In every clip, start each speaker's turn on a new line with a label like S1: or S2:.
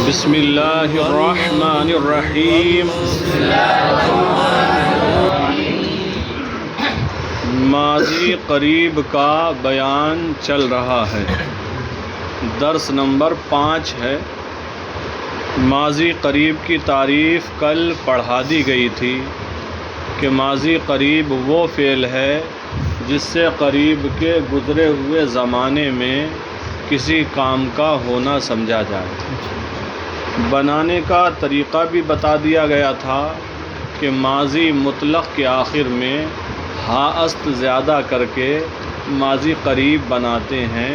S1: بسم اللہ الرحمن الرحیم ماضی قریب کا بیان چل رہا ہے۔ درس نمبر 5 ہے۔ ماضی قریب کی تعریف کل پڑھا دی گئی تھی کہ ماضی قریب وہ فعل ہے جس سے قریب کے گزرے ہوئے زمانے میں کسی کام کا ہونا سمجھا جائے۔ بنانے کا طریقہ بھی بتا دیا گیا تھا کہ ماضی مطلق کے آخر میں ہا است زیادہ کر کے ماضی قریب بناتے ہیں،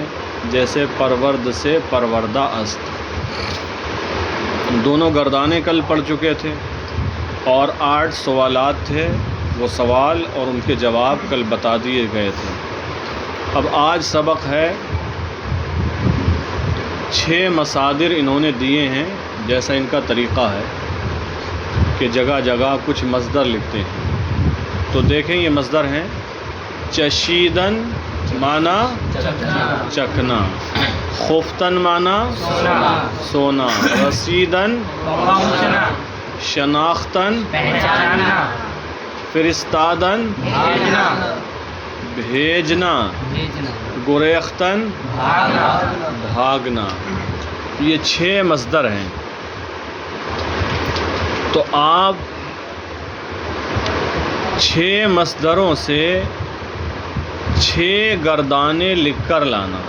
S1: جیسے پرورد سے پروردہ است۔ دونوں گردانے کل پڑھ چکے تھے اور 8 سوالات تھے، وہ سوال اور ان کے جواب کل بتا دیے گئے تھے۔ اب آج سبق ہے، 6 مصادر انہوں نے دیے ہیں، جیسا ان کا طریقہ ہے کہ جگہ جگہ کچھ مصدر لکھتے ہیں۔ تو دیکھیں یہ مصدر ہیں: چشیدن معنی چکھنا، خفتن معنی سونا، رسیدن شناختن فرستادن بھیجنا، گریختن بھاگنا۔ یہ 6 مصدر ہیں۔ تو آپ 6 مصدروں سے 6 گردانے لکھ کر لانا۔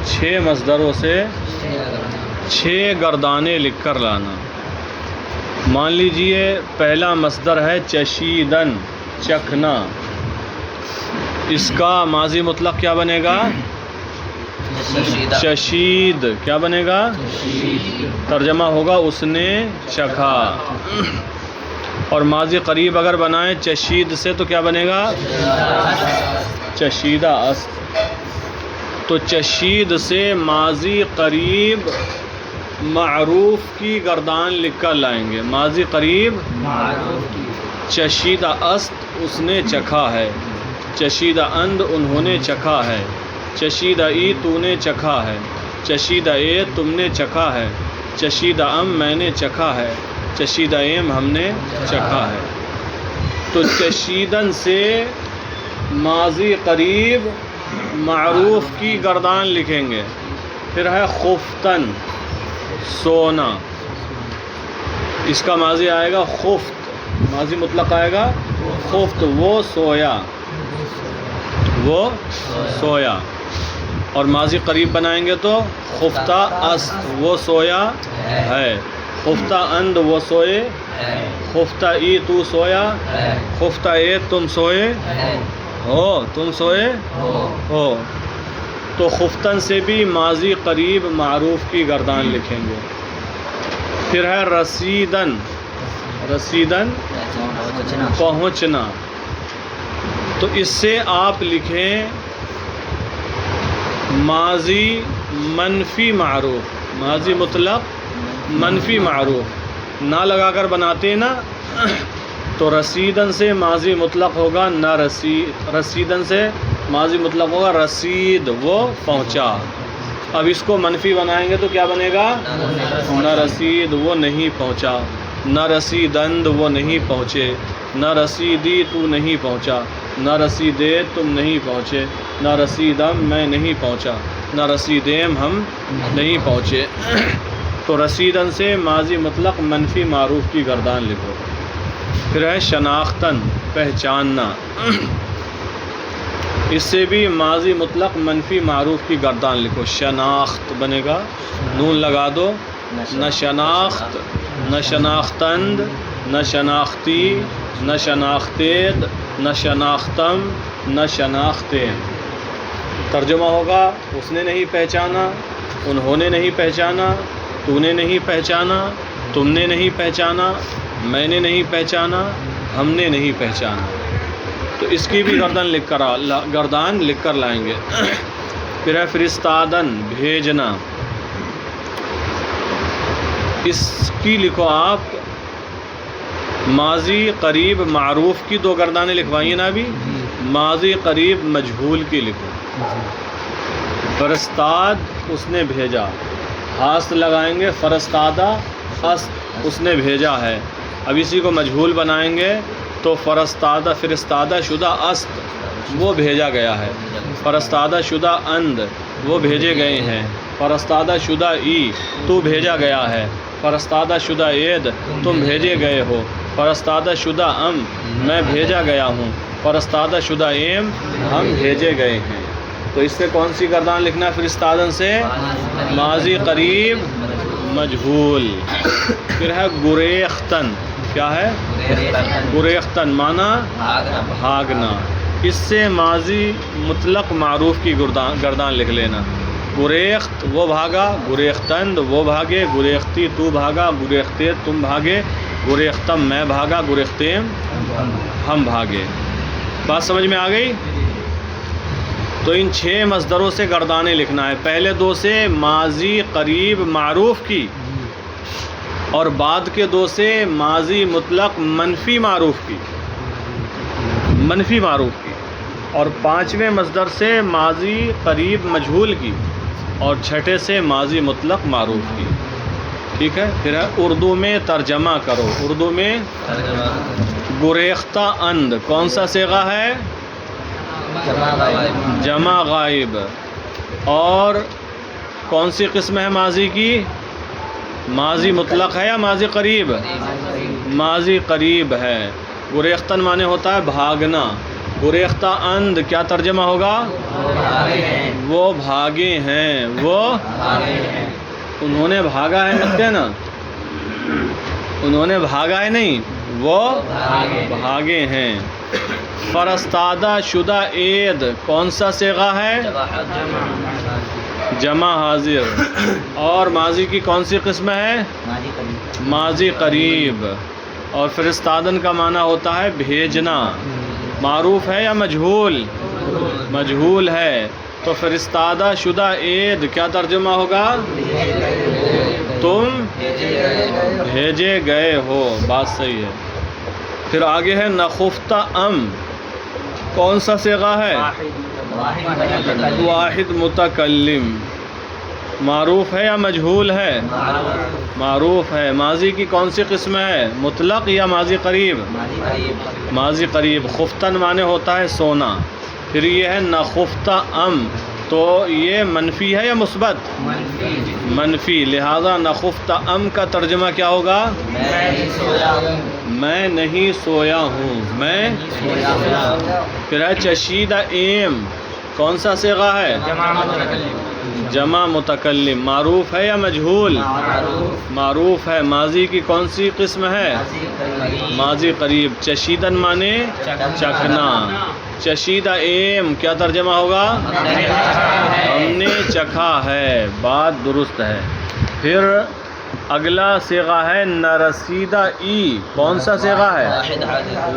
S1: 6 مصدروں سے 6 گردانے لکھ کر لانا۔ مان لیجئے پہلا مصدر ہے چشیدن، چکھنا۔ اس کا ماضی مطلق کیا بنے گا؟ چشید۔ کیا بنے گا؟ ترجمہ ہوگا اس نے چکھا۔ اور ماضی قریب اگر بنائیں چشید سے تو کیا بنے گا؟ چشیدہ است۔ تو چشید سے ماضی قریب معروف کی گردان لکھ کر لائیں گے۔ ماضی قریب چشیدہ است اس نے چکھا ہے، چشیدہ اند انہوں نے چکھا ہے، چشیدہ ای تو نے چکھا ہے، چشیدہ اے تم نے چکھا ہے، چشیدہ ام میں نے چکھا ہے، چشیدہ ایم ہم نے چکھا ہے۔ تو چشیدن سے ماضی قریب معروف کی گردان لکھیں گے۔ پھر ہے خفتن، سونا۔ اس کا ماضی آئے گا خفت، ماضی مطلق آئے گا خفت، وہ سویا، وہ سویا۔ اور ماضی قریب بنائیں گے تو خفتہ است، وہ سویا ہے، خفتہ اند وہ سوئے، خفتہ ای تو سویا، خفتہ اے تم سوئے ہو، تم سوئے ہو۔ تو خفتن سے بھی ماضی قریب معروف کی گردان لکھیں گے۔ پھر ہے رسیدن، رسیدن پہنچنا۔ تو اس سے آپ لکھیں ماضی منفی معروف، ماضی مطلق منفی معروف نہ لگا کر بناتے نا، تو رسیدن سے ماضی مطلق ہوگا نہ رسیدن سے ماضی مطلق ہوگا رسید، وہ پہنچا۔ اب اس کو منفی بنائیں گے تو کیا بنے گا؟ نہ رسید، وہ نہیں پہنچا، نہ رسیدند وہ نہیں پہنچے، نہ رسیدی تو نہیں پہنچا، نہ رسیدے تم نہیں پہنچے، نہ رسیدم میں نہیں پہنچا، نہ رسیدیم ہم نہیں پہنچے۔ تو رسیدن سے ماضی مطلق منفی معروف کی گردان لکھو۔ پھر ہے شناختن، پہچاننا۔ اس سے بھی ماضی مطلق منفی معروف کی گردان لکھو۔ شناخت بنے گا، نون لگا دو، نہ شناخت، نہ شناختند، نہ شناختی، نہ شناختید، نہ شناختم، نہ شناختین۔ ترجمہ ہوگا اس نے نہیں پہچانا، انہوں نے نہیں پہچانا، تو نے نہیں پہچانا، تم نے نہیں پہچانا، میں نے نہیں پہچانا، ہم نے نہیں پہچانا۔ تو اس کی بھی گردان لکھ کر لائیں گے۔ پھر ہے فرستادن، بھیجنا۔ اس کی لکھو آپ ماضی قریب معروف کی 2 گردانیں لکھوائیے نا ابھی، ماضی قریب مجہول کی لکھو۔ فرستاد اس نے بھیجا، ہاست لگائیں گے فرستادہ است اس نے بھیجا ہے. اب اسی کو مجہول بنائیں گے تو فرستادہ شدہ است وہ بھیجا گیا ہے. فرستادہ شدہ اند وہ بھیجے گئے ہیں. فرستادہ شدہ ای تو بھیجا گیا ہے. فرستادہ شدہ عید تم بھیجے گئے ہو. فرستادہ شدہ ام میں بھیجا گیا ہوں. فرستادہ شدہ ایم ہم بھیجے گئے ہیں. تو اس سے کون سی گردان لکھنا ہے فرستادن سے؟ ماضی قریب مجہول. پھر ہے گریختن. کیا ہے؟ گریختن معنی بھاگنا. اس سے ماضی مطلق معروف کی گردان لکھ لینا. گریخت وہ بھاگا، گریختند وہ بھاگے، گریختی تو بھاگا، گریختے تم بھاگے، گریختم میں بھاگا، گریختیم ہم بھاگے. بات سمجھ میں آ گئی؟ تو ان 6 مصدروں سے گردانیں لکھنا ہے. پہلے 2 سے ماضی قریب معروف کی اور بعد کے 2 سے ماضی مطلق منفی معروف کی، اور 5ویں مصدر سے ماضی قریب مجہول کی اور 6ٹھے سے ماضی مطلق معروف کی. ٹھیک ہے. پھر ہے اردو میں ترجمہ کرو. اردو میں گریختہ اند کون سا صیغہ ہے؟ جمع غائب. اور کون سی قسم ہے ماضی کی؟ ماضی مطلق ہے یا ماضی قریب؟ ماضی قریب ہے. گریختن معنی ہوتا ہے بھاگنا. گریختہ اند کیا ترجمہ ہوگا؟ وہ بھاگے ہیں. وہ انہوں نے بھاگا ہے لکھتے نا، انہوں نے بھاگا ہے نہیں، وہ بھاگے ہیں. فرستادہ شدہ عید کون سا صیغہ ہے؟ جمع حاضر. اور ماضی کی کون سی قسم ہے؟ ماضی قریب. اور فرستادن کا معنی ہوتا ہے بھیجنا. معروف ہے یا مجہول؟ مجہول ہے. تو فرستادہ شدہ عید کیا ترجمہ ہوگا؟ تم بھیجے گئے ہو. بات صحیح ہے. پھر آگے ہے نخفتہ ام کون سا صیغہ ہے؟ واحد متکلم. معروف ہے یا مجہول ہے؟ معروف ہے. ماضی کی کون سی قسم ہے؟ مطلق یا ماضی قریب؟ ماضی قریب. خفتن معنی ہوتا ہے سونا. پھر یہ ہے نخفتہ ام، تو یہ منفی ہے یا مثبت؟ منفی. لہذا نخفتہ ام کا ترجمہ کیا ہوگا؟ میں نہیں سویا ہوں. میں. پھر ہے چشیدہ ایم کون سا صیغہ ہے؟ جمع متکلم. معروف ہے یا مجہول؟ معروف ہے. ماضی کی کون سی قسم ہے؟ ماضی قریب. چشیدن معنی چکھنا. چشیدہ ایم کیا ترجمہ ہوگا؟ ہم نے چکھا ہے. بات درست ہے. پھر اگلا صیغہ ہے نرسیدہ ای. کون سا صیغہ ہے؟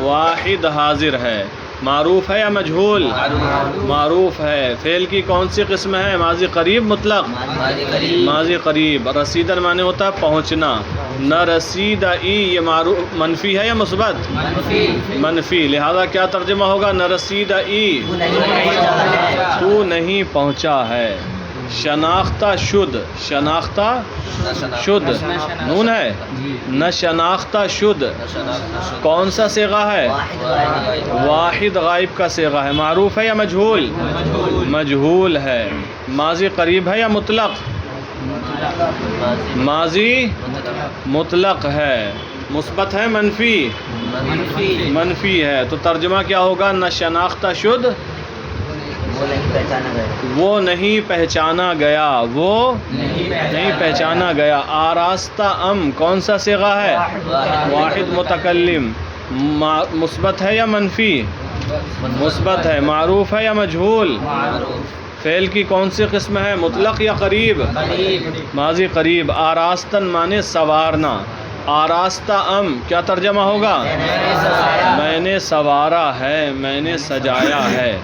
S1: واحد حاضر ہے. معروف ہے یا مجہول؟ معروف ہے. فعل کی کون سی قسم ہے؟ ماضی قریب مطلق؟ ماضی قریب. رسیدن معنی ہوتا ہے پہنچنا. نہ رسیدہ ای یہ معروف منفی ہے یا مثبت؟ منفی. لہذا کیا ترجمہ ہوگا نہ رسیدہ ای؟ تو نہیں پہنچا ہے. شناختہ شد. شناختہ شد نون ہے. نہ شناختہ شد کون سا صیغہ ہے؟ واحد غائب کا صیغہ ہے. معروف ہے یا مجہول؟ مجہول ہے. ماضی قریب ہے یا مطلق؟ ماضی مطلق ہے. مثبت ہے منفی؟ منفی ہے. تو ترجمہ کیا ہوگا؟ نہ شناختہ شد وہ نہیں پہچانا گیا. وہ نہیں پہچانا گیا. آراستہ ام کون سا صیغہ ہے؟ واحد متکلم. مثبت ہے یا منفی؟ مثبت ہے. معروف ہے یا مجہول؟ فعل کی کون سی قسم ہے؟ مطلق یا قریب؟ ماضی قریب. آراستن مانے سوارنا. آراستہ ام کیا ترجمہ ہوگا؟ میں نے سوارا ہے، میں نے سجایا ہے.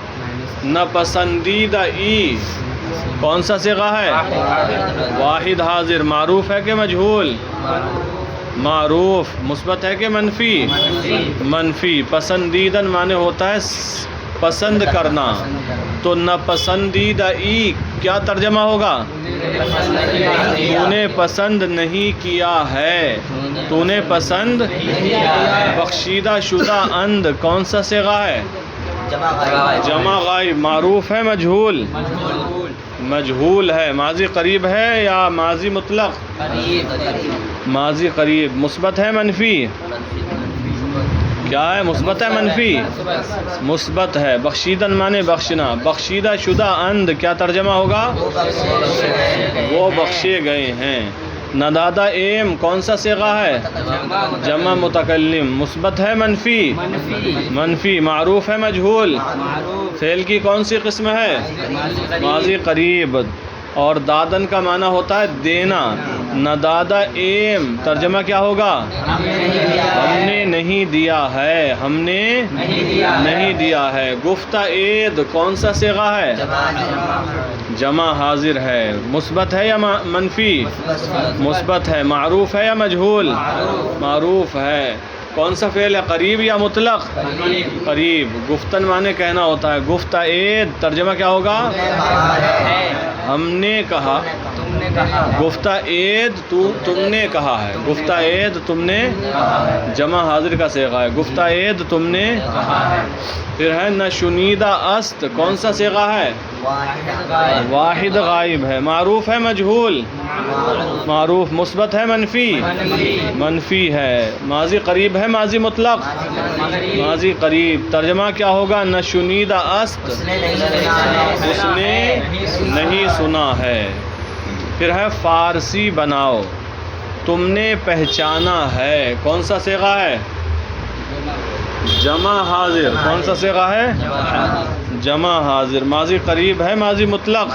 S1: نہ پسندیدہ ای کون سا صیغہ ہے؟ واحد حاضر. معروف ہے کہ مجہول؟ معروف. مثبت ہے کہ منفی؟ منفی. پسندیدن معنی ہوتا ہے پسند کرنا. تو ناپسندیدہ ای کیا ترجمہ ہوگا؟ تو نے پسند نہیں کیا ہے، تو نے پسند بخشیدہ شدہ اند کون سا صیغہ ہے؟ جمع غائب. معروف ہے مجہول؟ مجہول ہے. ماضی قریب ہے یا ماضی مطلق؟ ماضی قریب. مثبت ہے منفی؟ کیا ہے؟ مثبت ہے منفی؟ مثبت ہے. بخشیدن مانے بخشنا. بخشیدہ شدہ اند کیا ترجمہ ہوگا؟ وہ بخشے گئے ہیں. ندادہ ایم کون سا صیغہ ہے؟ جمع متکلم. مثبت ہے منفی؟ منفی. معروف ہے مجہول؟ فعل کی کون سی قسم ہے؟ ماضی قریب. اور دادن کا معنی ہوتا ہے دینا. ندادہ ایم ترجمہ کیا ہوگا؟ ہم نے نہیں دیا ہے، ہم نے نہیں دیا ہے. گفتہ عید کون سا صیغہ ہے؟ جمع حاضر ہے. مثبت ہے یا منفی؟ مثبت ہے. معروف ہے یا مجہول؟ معروف ہے. کون سا فعل ہے؟ قریب یا مطلق؟ قریب. گفتن معنی کہنا ہوتا ہے. گفتہ عید ترجمہ کیا ہوگا؟ ہم نے کہا. گفتہ عید تم نے کہا ہے. گفتہ عید تم نے جمع حاضر کا صیغہ ہے. گفتہ عید تم نے. پھر ہے نشنیدہ است کون سا صیغہ ہے؟ واحد غائب ہے. معروف ہے مجہول؟ معروف. مثبت ہے منفی؟ منفی ہے. ماضی قریب ہے ماضی مطلق؟ ماضی قریب. ترجمہ کیا ہوگا؟ نشنیدہ است اس نے نہیں سنا ہے. پھر ہے فارسی بناؤ. تم نے پہچانا ہے کون سا صیغہ ہے؟ جمع حاضر. کون سا صیغہ ہے؟ جمع حاضر. ماضی قریب ہے ماضی مطلق؟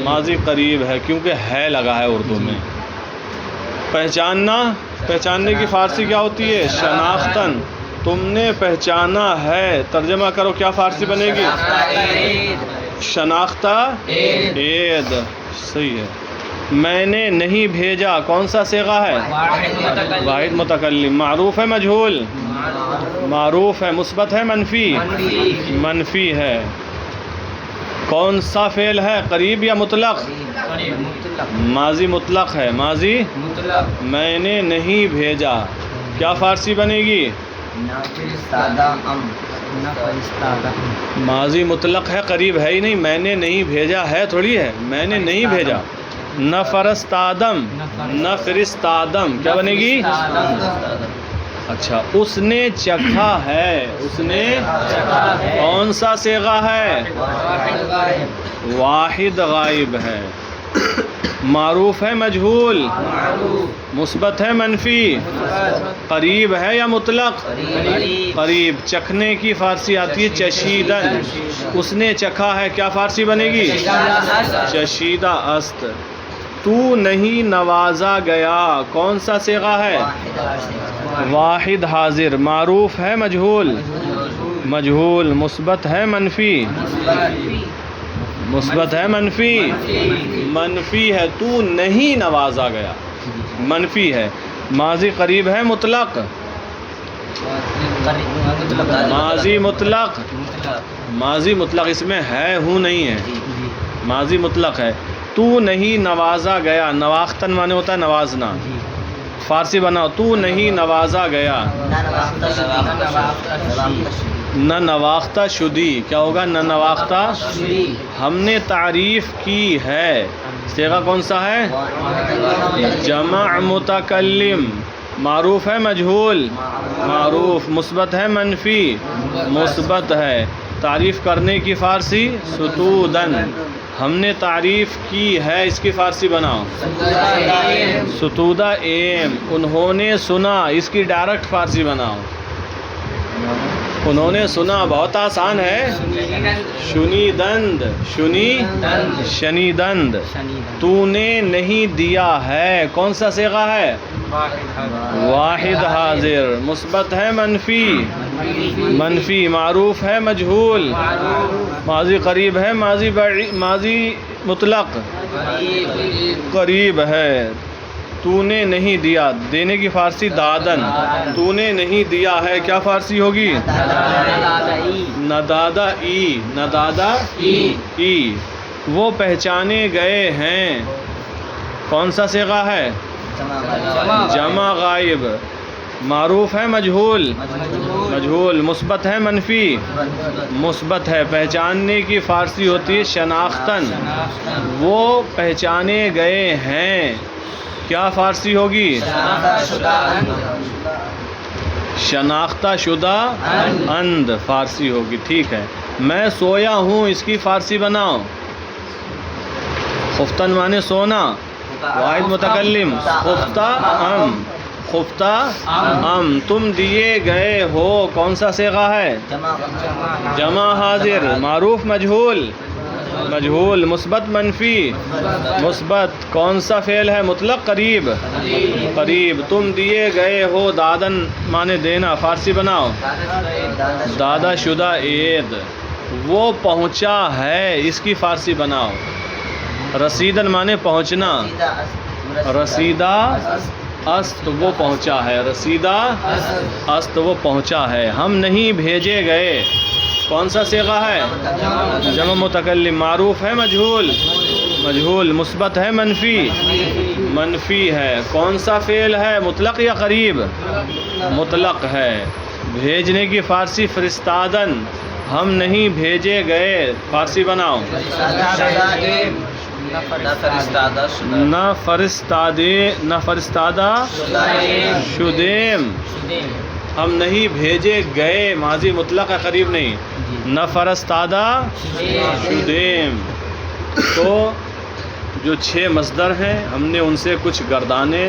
S1: ماضی قریب ہے کیونکہ ہے لگا ہے اردو میں. پہچاننا، پہچاننے کی فارسی کیا ہوتی ہے؟ شناختن. تم نے پہچانا ہے ترجمہ کرو کیا فارسی بنے گی؟ شناختہ عید. صحیح ہے. میں نے نہیں بھیجا کون سا صیغہ ہے؟ واحد متکلم. معروف ہے مجہول؟ معروف ہے. مثبت ہے منفی؟ منفی ہے. کون سا فعل ہے؟ قریب یا مطلق؟ ماضی مطلق ہے. ماضی میں نے نہیں بھیجا کیا فارسی بنے گی؟ ماضی مطلق ہے، قریب ہے ہی نہیں. میں نے نہیں بھیجا ہے تھوڑی ہے. میں نے نہیں بھیجا. نہ فرستادم، نہ فرستادم کیا بنے گی؟ اچھا. اس نے چکھا ہے. اس نے کون سا صیغہ ہے؟ واحد غائب ہے. معروف ہے مجہول؟ مثبت ہے منفی؟ قریب ہے یا مطلق؟ قریب. چکھنے کی فارسی آتی ہے چشیدن. اس نے چکھا ہے کیا فارسی بنے گی؟ چشیدہ است. تو نہیں نوازا گیا کون سا صیغہ ہے؟ واحد حاضر. معروف ہے مجہول؟ مجہول. مثبت ہے منفی؟ مثبت ہے منفی؟ منفی ہے. تو نہیں نوازا گیا منفی ہے. ماضی قریب ہے مطلق؟ ماضی مطلق. ماضی مطلق. اس میں ہے ہوں نہیں ہے. ماضی مطلق ہے. تو نہیں نوازا گیا. نواختن معنی ہوتا ہے نوازنا. فارسی بناؤ. تو نہیں نوازا گیا. نہ نواختہ شدی کیا ہوگا؟ نہ نواختہ. ہم نے تعریف کی ہے. صیغہ کون سا ہے؟ جمع متکلم. معروف ہے مجہول؟ معروف. مثبت ہے منفی؟ مثبت ہے. تعریف کرنے کی فارسی ستودن. ہم نے تعریف کی ہے اس کی فارسی بناؤ. ستودہ ایم. انہوں نے سنا اس کی ڈائریکٹ فارسی بناؤ. انہوں نے سنا بہت آسان ہے. شنیدند. شنیدند. تو نے نہیں دیا ہے کون سا صیغہ ہے؟ واحد حاضر. مثبت ہے منفی؟ منفی. معروف ہے مجہول؟ ماضی قریب ہے ماضی مطلق؟ قریب ہے. تو نے نہیں دیا، دینے کی فارسی دادن، تو نے نہیں دیا ہے، کیا فارسی ہوگی؟ ندادہ ای، ندادہ ای، وہ پہچانے گئے ہیں، کون سا صیغہ ہے؟ جمع غائب، معروف ہے مجہول؟ مجہول، مثبت ہے منفی؟ مثبت ہے، پہچاننے کی فارسی ہوتی ہے شناختن، وہ پہچانے گئے ہیں، کیا فارسی ہوگی؟ شناختہ شدہ اند فارسی ہوگی، ٹھیک ہے۔ میں سویا ہوں، اس کی فارسی بناؤ۔ خفتن مانے سونا، واحد متکلم، خفتہ ام، خفتہ ام، تم دیے گئے ہو، کون سا صیغہ ہے؟ جمع حاضر، معروف مجہول؟ مجہول، مثبت منفی؟ مثبت، کون سا فعل ہے؟ مطلق قریب؟ قریب، تم دیے گئے ہو، دادن مانے دینا، فارسی بناؤ۔ دادا شدہ عید، وہ پہنچا ہے، اس کی فارسی بناؤ۔ رسیدن مانے پہنچنا، رسیدہ است، وہ پہنچا ہے، رسیدہ است، وہ پہنچا ہے۔ ہم نہیں بھیجے گئے، کون سا صیغہ ہے؟ جمع متکلم، معروف ہے مجہول؟ مجہول، مثبت ہے منفی؟ منفی ہے، کون سا فعل ہے؟ مطلق یا قریب؟ مطلق ہے۔ بھیجنے کی فارسی فرستادن، ہم نہیں بھیجے گئے، فارسی بناؤ۔ نہ فرستادے، نہ فرستادہ شدیم، ہم نہیں بھیجے گئے، ماضی مطلق ہے، قریب نہیں، نہ فرستادہ شدیم۔ تو جو 6 مصدر ہیں، ہم نے ان سے کچھ گردانے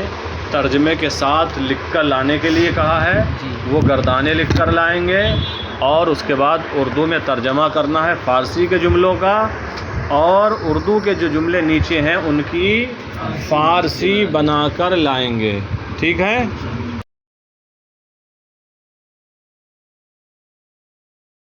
S1: ترجمے کے ساتھ لکھ کر لانے کے لیے کہا ہے، وہ گردانے لکھ کر لائیں گے، اور اس کے بعد اردو میں ترجمہ کرنا ہے فارسی کے جملوں کا، اور اردو کے جو جملے نیچے ہیں ان کی فارسی بنا کر لائیں گے، ٹھیک ہے؟